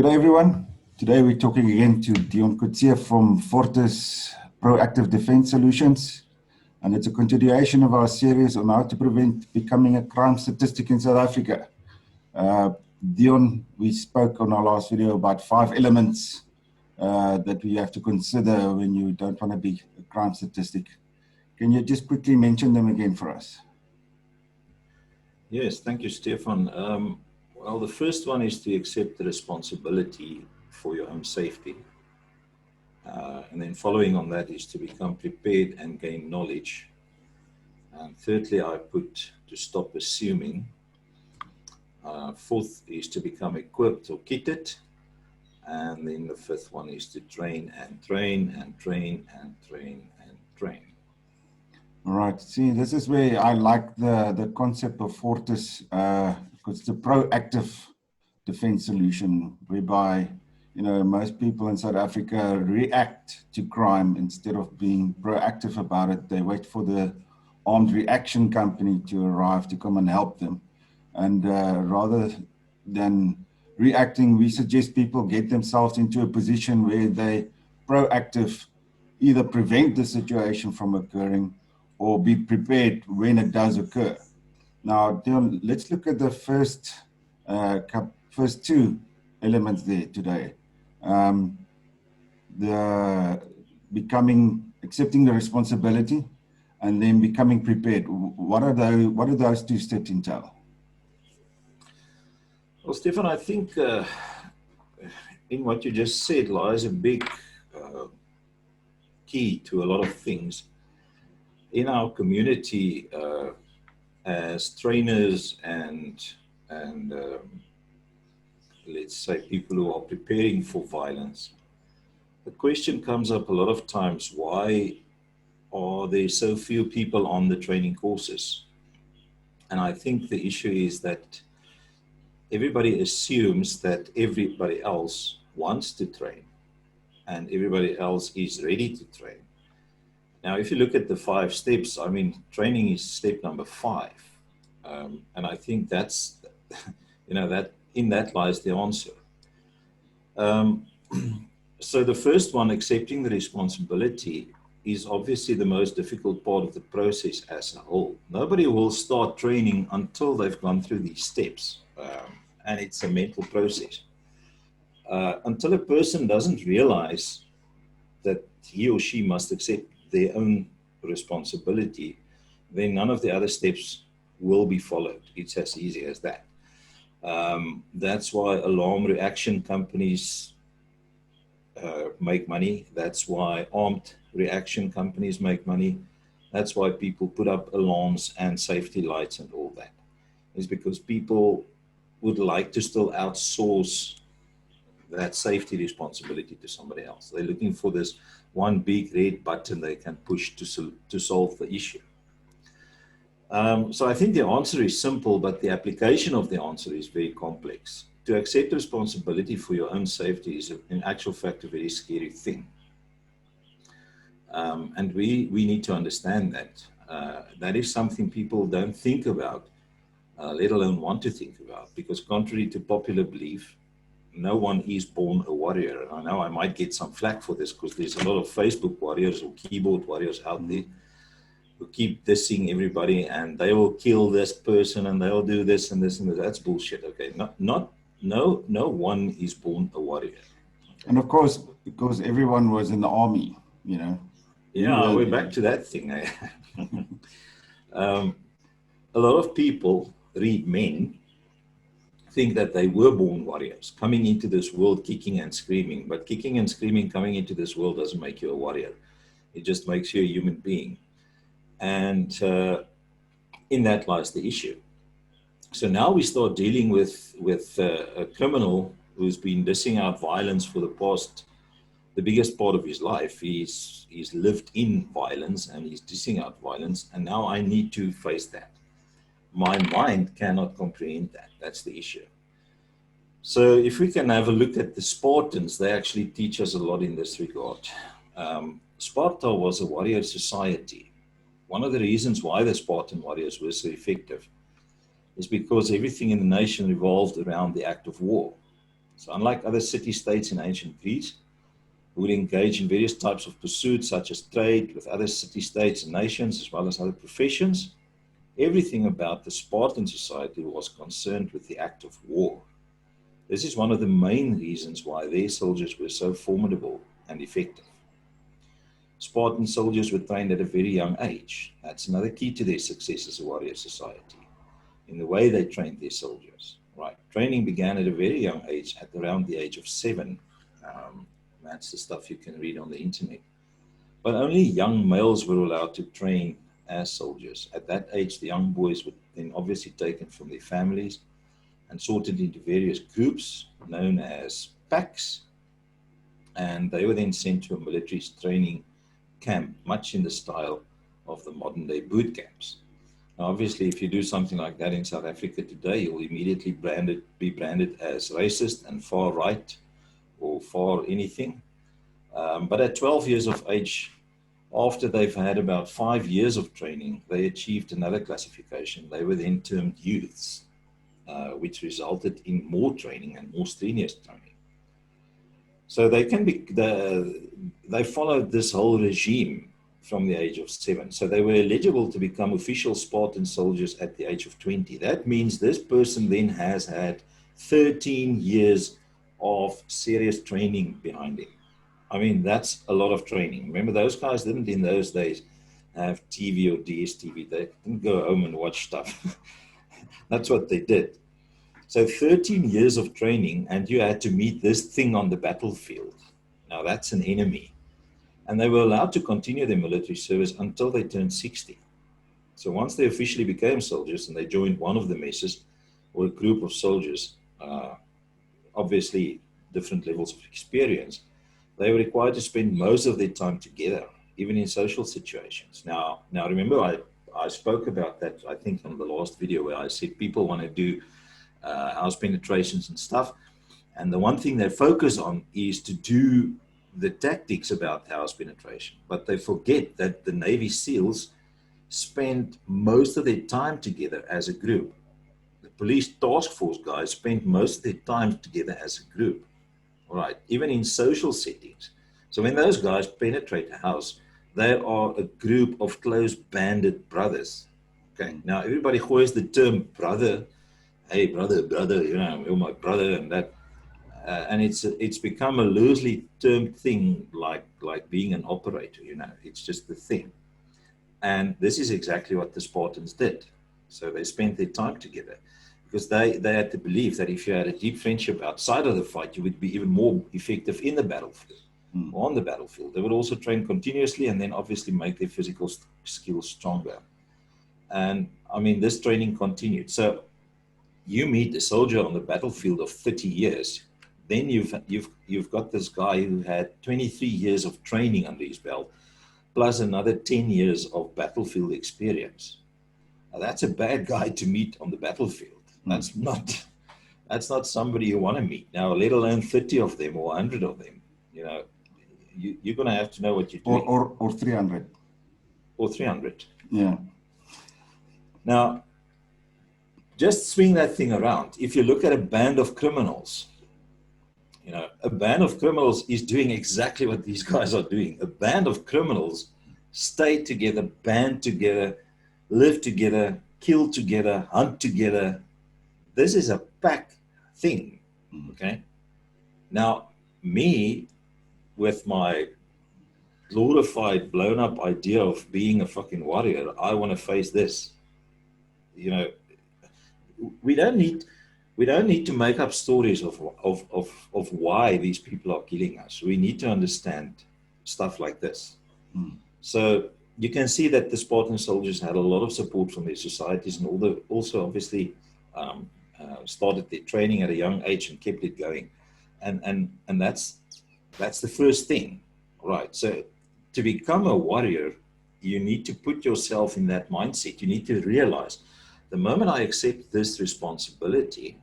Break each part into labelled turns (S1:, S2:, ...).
S1: Good day, everyone. Today we're talking again to Dion Coetzee from Fortis Proactive Defense Solutions, and it's a continuation of our series on how to prevent becoming a crime statistic in South Africa. Dion, we spoke on our last video about 5 elements that we have to consider when you don't want to be a crime statistic. Can you just quickly mention them again for us?
S2: Yes, thank you, Stefan. Well, the first one is to accept the responsibility for your own safety. And then following on that is to become prepared and gain knowledge. And thirdly, I put to stop assuming. Fourth is to become equipped or kitted. And then the fifth one is to train and train and train and train and train.
S1: All right. See, this is where I like the concept of Fortis, because it's a proactive defense solution whereby, most people in South Africa react to crime instead of being proactive about it. They wait for the armed reaction company to arrive to come and help them. And rather than reacting, we suggest people get themselves into a position where they proactive, either prevent the situation from occurring or be prepared when it does occur. Now, Dion, let's look at the first two elements there today. The accepting the responsibility, and then becoming prepared. What do those two steps entail?
S2: Well, Stefan, I think in what you just said lies a big key to a lot of things. In our community, as trainers and let's say people who are preparing for violence, the question comes up a lot of times: why are there so few people on the training courses? And I think the issue is that everybody assumes that everybody else wants to train and everybody else is ready to train. Now, if you look at the 5 steps, I mean, training is step number 5. And I think that's, that in that lies the answer. So the first one, accepting the responsibility, is obviously the most difficult part of the process as a whole. Nobody will start training until they've gone through these steps. And it's a mental process. Until a person doesn't realize that he or she must accept their own responsibility, then none of the other steps will be followed. It's as easy as that. That's why alarm reaction companies make money. That's why armed reaction companies make money. That's why people put up alarms and safety lights and all that. It's because people would like to still outsource that safety responsibility to somebody else. They're looking for this one big red button they can push to solve the issue. So I think the answer is simple, but the application of the answer is very complex. To accept responsibility for your own safety is in actual fact a very scary thing. And we need to understand that. That is something people don't think about, let alone want to think about, because contrary to popular belief, no one is born a warrior. I know I might get some flack for this because there's a lot of Facebook warriors or keyboard warriors out there who keep dissing everybody, and they will kill this person and they'll do this and this and this. That's bullshit. Okay, no one is born a warrior. Okay?
S1: And of course, because everyone was in the army,
S2: Yeah, we're back to that thing. A lot of people read men, think that they were born warriors, coming into this world kicking and screaming. But kicking and screaming coming into this world doesn't make you a warrior. It just makes you a human being. And in that lies the issue. So now we start dealing with a criminal who's been dishing out violence for the biggest part of his life. He's lived in violence and he's dishing out violence. And now I need to face that. My mind cannot comprehend that. That's the issue. So if we can have a look at the Spartans, they actually teach us a lot in this regard. Sparta was a warrior society. One of the reasons why the Spartan warriors were so effective is because everything in the nation revolved around the act of war. So unlike other city-states in ancient Greece, who would engage in various types of pursuits such as trade with other city-states and nations, as well as other professions, everything about the Spartan society was concerned with the act of war. This is one of the main reasons why their soldiers were so formidable and effective. Spartan soldiers were trained at a very young age. That's another key to their success as a warrior society, in the way they trained their soldiers. Right. Training began at a very young age, at around the age of 7. That's the stuff you can read on the internet. But only young males were allowed to train as soldiers. At that age, the young boys were then obviously taken from their families and sorted into various groups known as packs, and they were then sent to a military training camp, much in the style of the modern day boot camps. Now, obviously, if you do something like that in South Africa today, you'll immediately be branded as racist and far right or far anything. But at 12 years of age, after they've had about 5 years of training, they achieved another classification. They were then termed youths, which resulted in more training and more strenuous training. So they followed this whole regime from the age of 7. So they were eligible to become official Spartan soldiers at the age of 20. That means this person then has had 13 years of serious training behind him. I mean, that's a lot of training. Remember, those guys didn't in those days have TV or DSTV. They didn't go home and watch stuff. That's what they did. So 13 years of training, and you had to meet this thing on the battlefield. Now, that's an enemy. And they were allowed to continue their military service until they turned 60. So once they officially became soldiers and they joined one of the messes or a group of soldiers, obviously different levels of experience, they were required to spend most of their time together, even in social situations. Now remember, I spoke about that, I think, on the last video where I said people want to do house penetrations and stuff. And the one thing they focus on is to do the tactics about house penetration, but they forget that the Navy SEALs spend most of their time together as a group. The police task force guys spend most of their time together as a group, all right, even in social settings. So when those guys penetrate a house, they are a group of close banded brothers. Okay, now everybody hoys the term brother. Hey, brother, you know, you're my brother, and that. And it's become a loosely termed thing, like being an operator, you know, it's just the thing. And this is exactly what the Spartans did. So they spent their time together because they had the belief that if you had a deep friendship outside of the fight, you would be even more effective in the battlefield, on the battlefield. They would also train continuously and then obviously make their physical skills stronger. And I mean, this training continued. So you meet a soldier on the battlefield of 30 years, then you've got this guy who had 23 years of training under his belt, plus another 10 years of battlefield experience. Now, that's a bad guy to meet on the battlefield. That's not somebody you want to meet. Now, let alone 30 of them or 100 of them. You know, you're going to have to know what you're doing.
S1: Or 300.
S2: Or 300.
S1: Yeah.
S2: Now, just swing that thing around. If you look at a band of criminals, you know, a band of criminals is doing exactly what these guys are doing. A band of criminals stay together, band together, live together, kill together, hunt together. This is a pack thing, okay? Now, me, with my glorified, blown up idea of being a fucking warrior, I want to face this. You know, we don't need to make up stories of why these people are killing us. We need to understand stuff like this. So you can see that the Spartan soldiers had a lot of support from their societies, and also obviously started their training at a young age and kept it going. And that's the first thing, right? So to become a warrior, you need to put yourself in that mindset. You need to realize the moment I accept this responsibility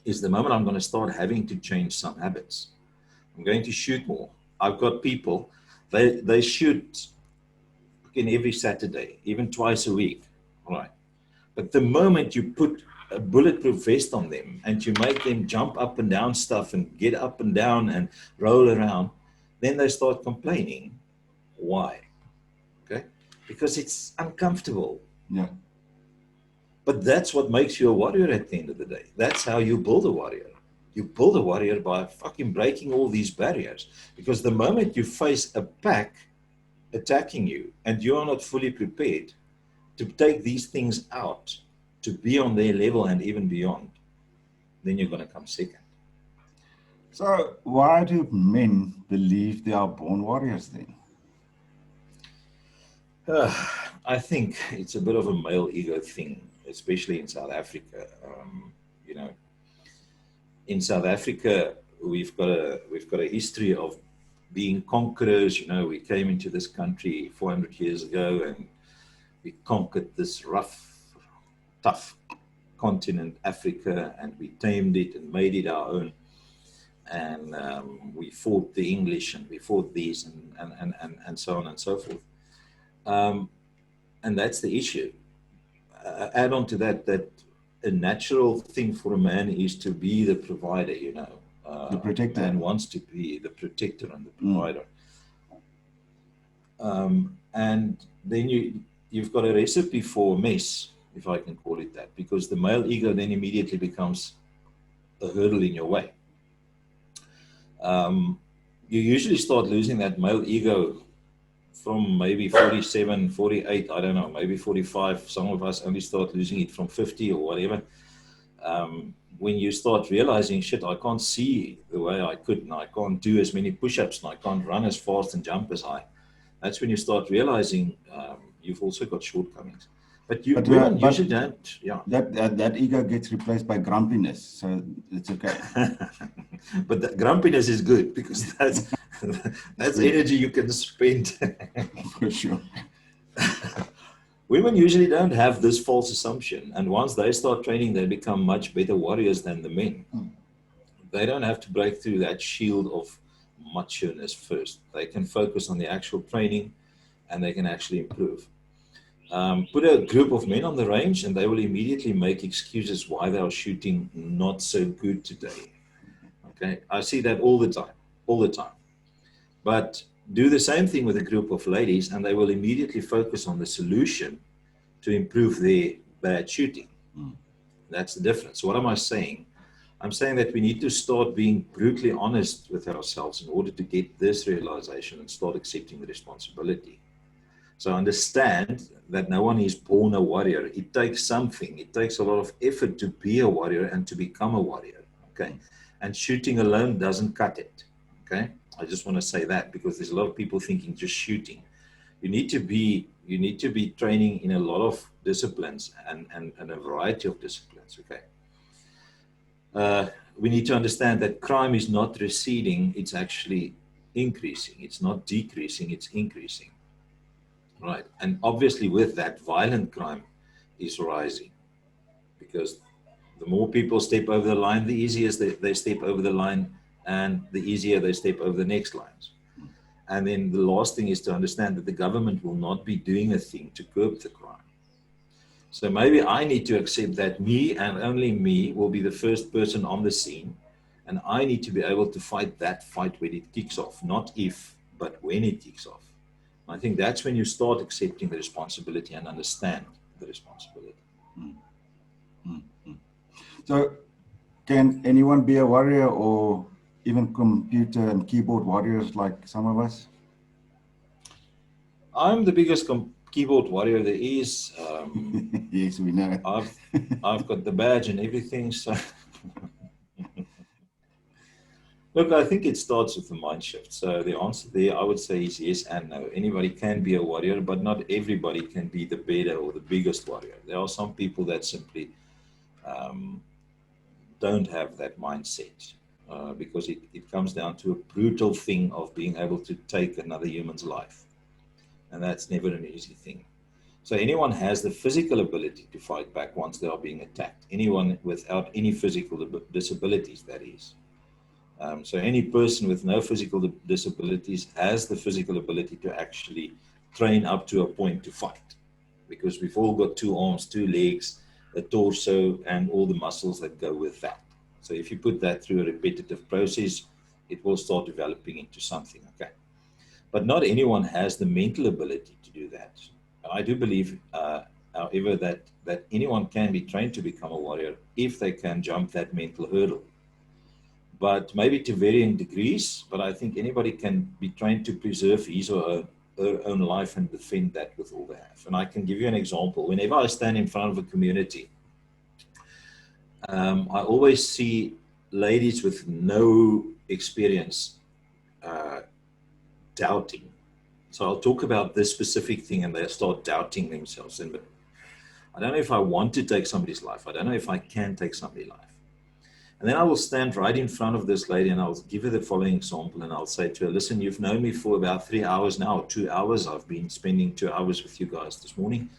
S2: is the moment I'm going to start having to change some habits. I'm going to shoot more. I've got people, they shoot in every Saturday, even twice a week, right? But the moment you put a bulletproof vest on them and you make them jump up and down stuff and get up and down and roll around, then they start complaining. Why? Okay, because it's uncomfortable.
S1: Yeah.
S2: But that's what makes you a warrior at the end of the day. That's how you build a warrior. You build a warrior by fucking breaking all these barriers. Because the moment you face a pack attacking you and you are not fully prepared to take these things out, to be on their level and even beyond, then you're going to come second.
S1: So why do men believe they are born warriors then?
S2: I think it's a bit of a male ego thing, especially in South Africa. You know, in South Africa, we've got a history of being conquerors. You know, we came into this country 400 years ago, and we conquered this rough, tough continent, Africa, and we tamed it and made it our own. And we fought the English, and we fought these, and so on and so forth. And that's the issue. Add on to that a natural thing for a man is to be the provider, you know.
S1: The protector.
S2: Man wants to be the protector and the provider. And then you've got a recipe for mess, if I can call it that, because the male ego then immediately becomes a hurdle in your way. You usually start losing that male ego from maybe 47, 48, I don't know, maybe 45. Some of us only start losing it from 50 or whatever. When you start realizing, shit, I can't see the way I could, and I can't do as many push-ups, and I can't run as fast and jump as high. That's when you start realizing you've also got shortcomings. But women usually don't. Yeah.
S1: That ego gets replaced by grumpiness, so it's okay.
S2: But the grumpiness is good because that's energy you can spend.
S1: For sure.
S2: Women usually don't have this false assumption, and once they start training, they become much better warriors than the men. They don't have to break through that shield of macho-ness first. They can focus on the actual training, and they can actually improve. Put a group of men on the range, and they will immediately make excuses why they are shooting not so good today. Okay, I see that all the time. But do the same thing with a group of ladies, and they will immediately focus on the solution to improve their bad shooting. That's the difference. What am I saying? I'm saying that we need to start being brutally honest with ourselves in order to get this realization and start accepting the responsibility. So understand that no one is born a warrior. It takes something. It takes a lot of effort to be a warrior and to become a warrior. Okay, and shooting alone doesn't cut it. Okay, I just want to say that because there's a lot of people thinking just shooting. You need to be training in a lot of disciplines and a variety of disciplines. Okay. We need to understand that crime is not receding; it's actually increasing. It's not decreasing; it's increasing. Right, and obviously with that, violent crime is rising because the more people step over the line, the easier they step over the line, and the easier they step over the next lines. And then the last thing is to understand that the government will not be doing a thing to curb the crime. So maybe I need to accept that me and only me will be the first person on the scene, and I need to be able to fight that fight when it kicks off, not if, but when it kicks off. I think that's when you start accepting the responsibility and understand the responsibility.
S1: So can anyone be a warrior, or even computer and keyboard warriors like some of us?
S2: I'm the biggest keyboard warrior there is.
S1: Yes, we know.
S2: I've got the badge and everything. So look, I think it starts with the mind shift. So the answer there, I would say, is yes and no. Anybody can be a warrior, but not everybody can be the better or the biggest warrior. There are some people that simply don't have that mindset because it comes down to a brutal thing of being able to take another human's life. And that's never an easy thing. So anyone has the physical ability to fight back once they are being attacked. Anyone without any physical disabilities, that is. So any person with no physical disabilities has the physical ability to actually train up to a point to fight, because we've all got two arms, two legs, the torso, and all the muscles that go with that. So if you put that through a repetitive process, it will start developing into something, okay? But not anyone has the mental ability to do that. And I do believe, however, that anyone can be trained to become a warrior if they can jump that mental hurdle. But maybe to varying degrees, but I think anybody can be trained to preserve his or her own life and defend that with all they have. And I can give you an example. Whenever I stand in front of a community, I always see ladies with no experience doubting. So I'll talk about this specific thing and they start doubting themselves. And I don't know if I want to take somebody's life. I don't know if I can take somebody's life. And then I will stand right in front of this lady and I'll give her the following example. And I'll say to her, listen, you've known me for about 3 hours now, or 2 hours. I've been spending 2 hours with you guys this morning.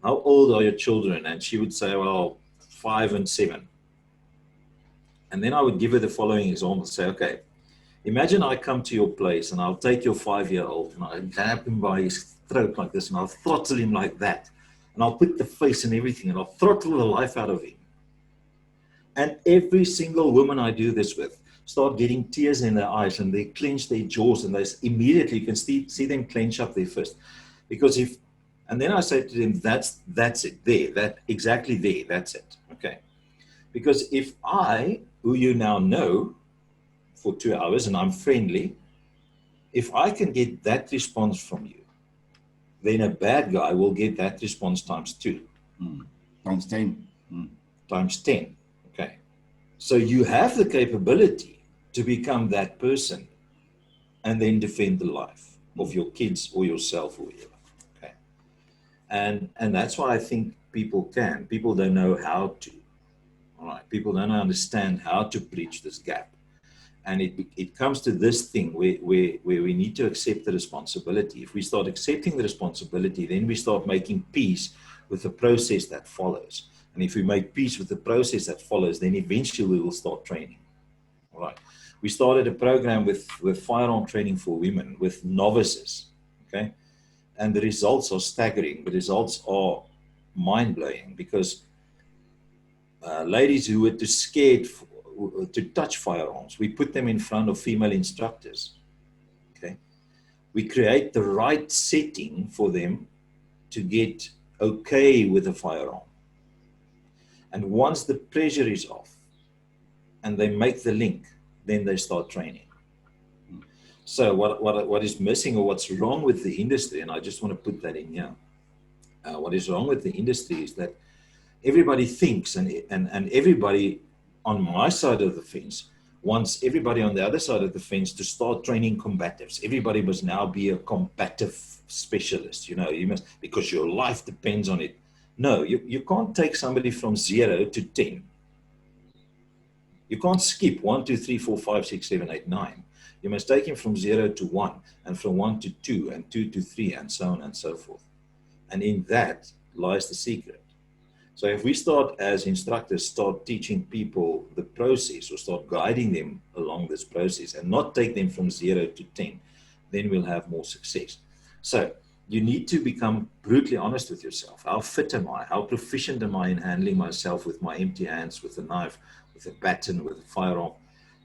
S2: How old are your children? And she would say, well, 5 and 7. And then I would give her the following example, say, okay, imagine I come to your place and I'll take your 5-year-old and I'll grab him by his throat like this and I'll throttle him like that. And I'll put the face and everything and I'll throttle the life out of him. And every single woman I do this with start getting tears in their eyes and they clench their jaws and they immediately, you can see them clench up their fist. Because and then I say to them, that's it, there, exactly there, that's it, okay? Because if I, who you now know for 2 hours and I'm friendly, if I can get that response from you, then a bad guy will get that response times 2.
S1: Times 10.
S2: Times 10. Okay. So you have the capability to become that person and then defend the life of your kids or yourself or whatever. Okay. And that's why I think people can. People don't know how to. All right. People don't understand how to bridge this gap. And it comes to this thing where we need to accept the responsibility. If we start accepting the responsibility, then we start making peace with the process that follows. And if we make peace with the process that follows, then eventually we will start training. All right. We started a program with firearm training for women, with novices. Okay. And the results are staggering. The results are mind-blowing because ladies who were too scared to touch firearms, we put them in front of female instructors. Okay. We create the right setting for them to get okay with a firearm. And once the pressure is off and they make the link, then they start training. So what is missing or what's wrong with the industry, and I just want to put that in here, what is wrong with the industry is that everybody thinks and everybody on my side of the fence wants everybody on the other side of the fence to start training combatives. Everybody must now be a combative specialist, you must, because your life depends on it. No, you can't take somebody from 0 to 10. You can't skip 1, 2, 3, 4, 5, 6, 7, 8, 9. You must take him from 0 to 1 and from 1 to 2 and 2 to 3 and so on and so forth. And in that lies the secret. So if we start as instructors, start teaching people the process or start guiding them along this process and not take them from 0 to 10, then we'll have more success. So you need to become brutally honest with yourself. How fit am I? How proficient am I in handling myself with my empty hands, with a knife, with a baton, with a firearm?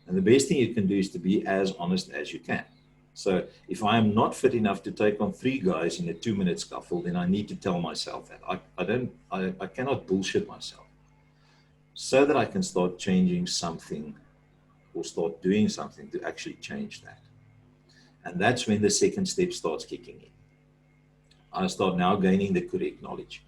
S2: And the best thing you can do is to be as honest as you can. So if I am not fit enough to take on 3 guys in a 2-minute scuffle, then I need to tell myself that. I cannot bullshit myself so that I can start changing something or start doing something to actually change that. And that's when the second step starts kicking in. I start now gaining the correct knowledge.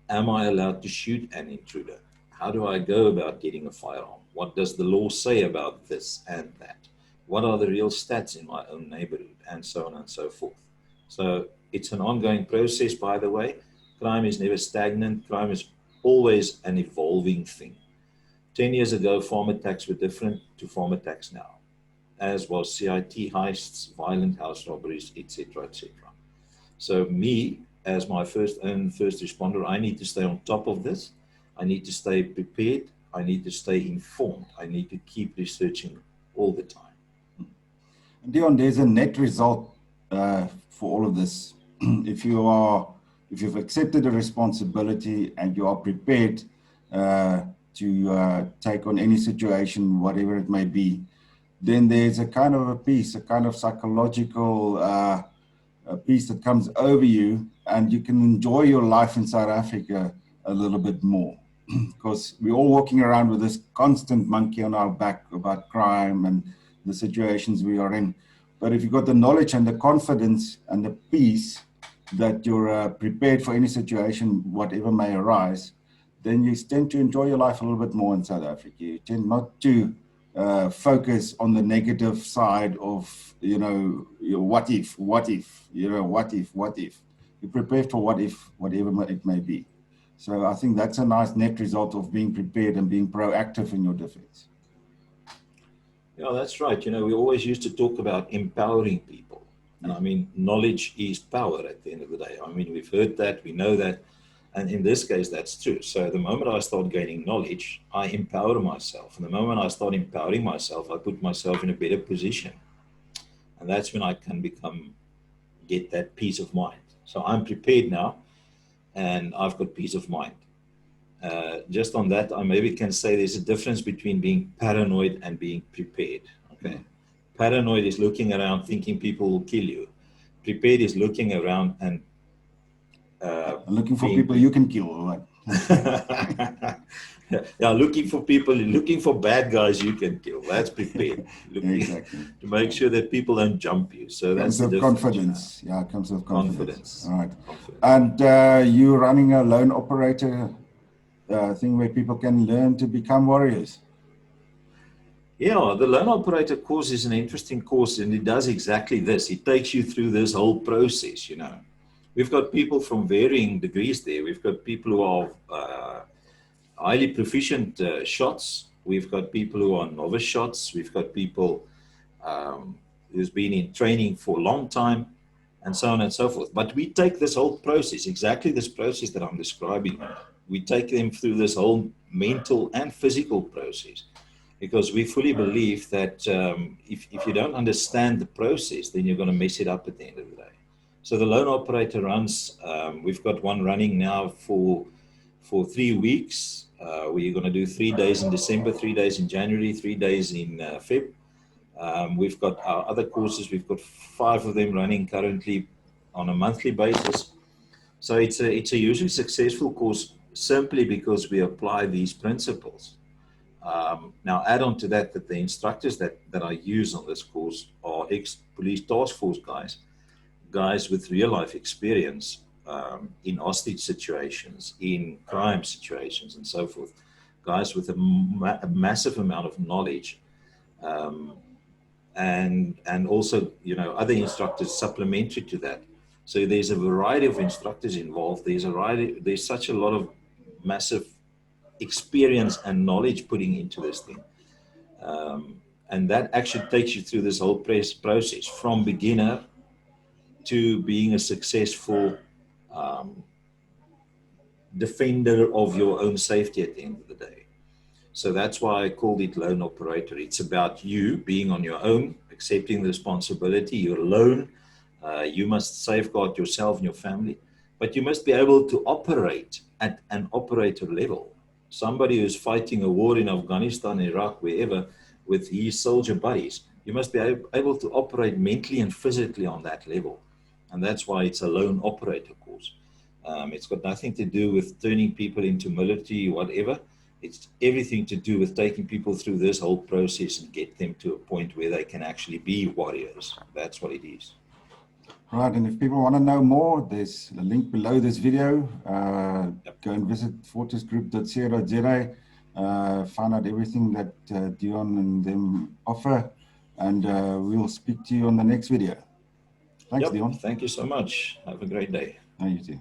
S2: Am I allowed to shoot an intruder? How do I go about getting a firearm? What does the law say about this and that? What are the real stats in my own neighborhood, and so on and so forth. So it's an ongoing process, by the way. Crime is never stagnant. Crime is always an evolving thing. 10 years ago, farm attacks were different to farm attacks now, as was CIT heists, violent house robberies, etc., etc. So me, as my first responder, I need to stay on top of this. I need to stay prepared. I need to stay informed. I need to keep researching all the time.
S1: Dion, there's a net result for all of this. If you've accepted a responsibility and you are prepared to take on any situation, whatever it may be, then there's a kind of a peace, a kind of psychological a peace that comes over you, and you can enjoy your life in South Africa a little bit more. Because we're all walking around with this constant monkey on our back about crime and the situations we are in. But if you've got the knowledge and the confidence and the peace that you're prepared for any situation, whatever may arise, then you tend to enjoy your life a little bit more in South Africa. You tend not to focus on the negative side of, what if, what if. You prepare for what if, whatever it may be. So I think that's a nice net result of being prepared and being proactive in your defense.
S2: Yeah, that's right. We always used to talk about empowering people. And I mean, knowledge is power at the end of the day. I mean, we've heard that, we know that. And in this case, that's true. So the moment I start gaining knowledge, I empower myself. And the moment I start empowering myself, I put myself in a better position. And that's when I can get that peace of mind. So I'm prepared now, and I've got peace of mind. Just on that, I maybe can say there's a difference between being paranoid and being prepared. Okay, paranoid is looking around thinking people will kill you. Prepared is looking around and
S1: looking for people you can kill, right?
S2: Yeah, looking for bad guys you can kill. That's prepared.
S1: Exactly.
S2: To make sure that people don't jump you. So that's the difference.
S1: Confidence. Yeah, it comes with confidence. All right.
S2: Confidence.
S1: And you're running a lone operator thing where people can learn to become warriors.
S2: Yeah, the Lone Operator course is an interesting course, and it does exactly this. It takes you through this whole process, We've got people from varying degrees there. We've got people who are highly proficient shots. We've got people who are novice shots. We've got people who's been in training for a long time, and so on and so forth. But we take this whole process, exactly this process that I'm describing, we take them through this whole mental and physical process, because we fully believe that if you don't understand the process, then you're going to mess it up at the end of the day. So the Lone Operator runs, we've got one running now for 3 weeks. We're going to do 3 days in December, 3 days in January, 3 days in Feb. We've got our other courses. We've got 5 of them running currently on a monthly basis. So it's a hugely successful course simply because we apply these principles. Now, add on to that the instructors that I use on this course are ex-police task force guys with real life experience in hostage situations, in crime situations, and so forth. Guys with a massive amount of knowledge, and also other instructors supplementary to that. So there's a variety of instructors involved. There's such a lot of massive experience and knowledge putting into this thing. And that actually takes you through this whole process from beginner to being a successful defender of your own safety at the end of the day. So that's why I called it Lone Operator. It's about you being on your own, accepting the responsibility. You're alone. You must safeguard yourself and your family, but you must be able to operate at an operator level. Somebody who's fighting a war in Afghanistan, Iraq, wherever, with his soldier buddies, you must be able to operate mentally and physically on that level. And that's why it's a Lone Operator course. It's got nothing to do with turning people into military, whatever. It's everything to do with taking people through this whole process and get them to a point where they can actually be warriors. That's what it is.
S1: Right, and if people want to know more, there's a link below this video. Go and visit fortisgroup.co.za, find out everything that Dion and them offer, and we'll speak to you on the next video. Thanks, Dion.
S2: Thank you so much. Have a great day.
S1: You too.